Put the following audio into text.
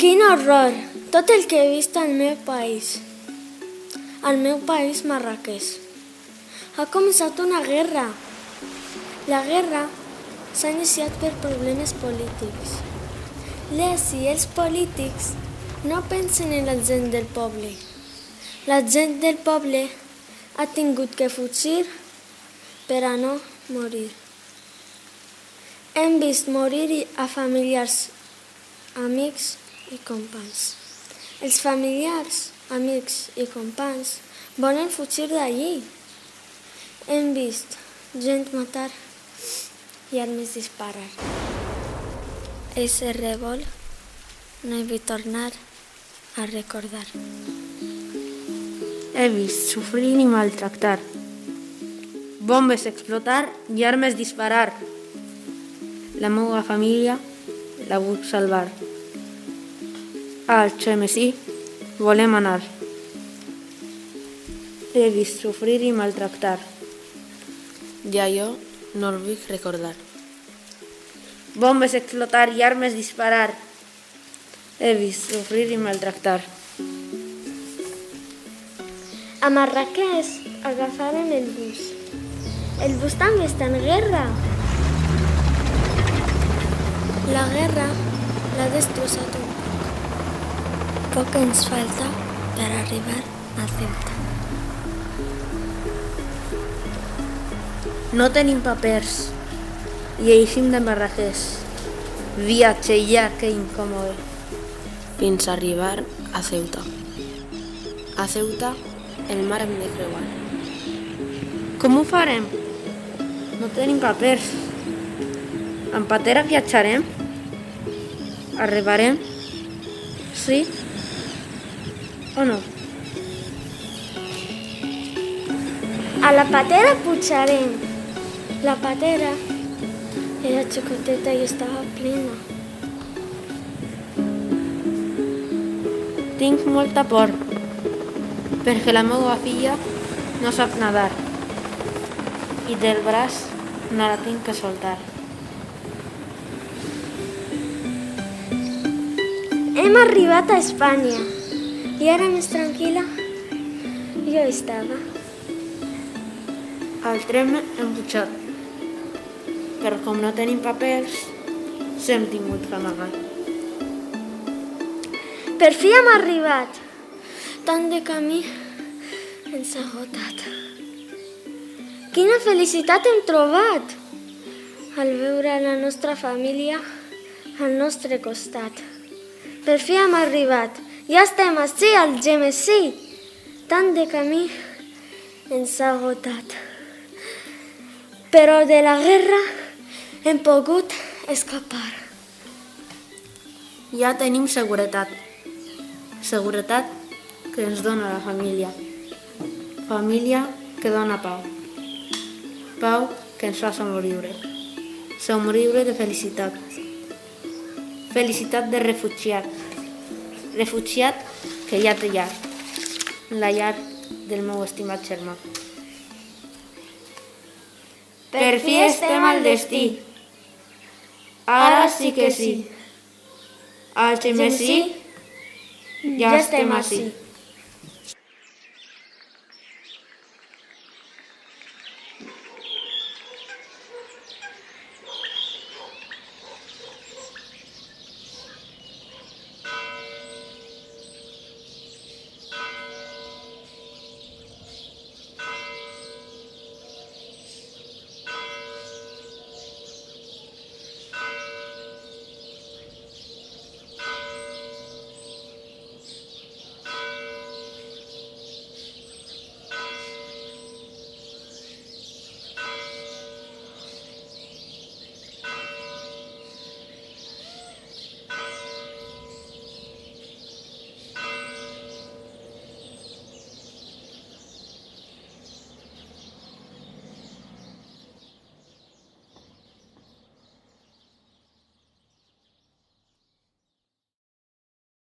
Quin horror! Tot el que he vist al meu país Marràqueix. Ha començat una guerra. La guerra s'ha iniciat per problemes polítics. I els polítics no pensen en la gent del poble. La gent del poble ha tingut que fugir per a no morir. Hem vist morir a familiars, amics i companys. Els familiars, amics i companys volen fugir d'allí. Hem vist gent matar i armes disparar. Ese revol no he vull tornar a recordar. He vist sofrir i maltractar, bombes explotar i armes disparar. La meva família la vull salvar. Al Xemesí volem anar. He vist sofrir i maltractar. I allò no el vull recordar. Bombes explotar i armes disparar. He vist sofrir i maltractar. A Marràqueix agafaren el bus. El bus també està en guerra. La guerra l'ha destrossat un poc. Poc ens falta per arribar a Ceuta. No tenim papers i eixim de Marràqueix. Viatge llarg i incòmode. Fins a arribar a Ceuta. A Ceuta el mar hem de creuar. Com ho farem? No tenim papers. En patera viatjarem? Arribarem? Sí o no? A la patera pujarem. La patera era xicoteta i estava plena. Tinc molta por, perquè la meva filla no sap nadar i del braç no la tinc que soltar. Hem arribat a Espanya i ara més tranquil·la jo estava. Al tren hem pujat, però com no tenim papers, s'hem tingut que amagar. Per fi hem arribat. Tant de camí ens ha agotat. Quina felicitat hem trobat al veure la nostra família al nostre costat. Per fi hem arribat. Ja estem ací, al Gemesí. Tant de camí ens ha agotat. Però de la guerra hem pogut escapar. Ja tenim seguretat. Seguretat que ens dona la família. Família que dona pau. Pau que ens fa somriure. Somriure de felicitat. Felicitat de refugiat. Refugiat que ja té llar. La llar del meu estimat germà. Per fi estem al destí. Ara sí que sí. Al Xemesí ja estem ací.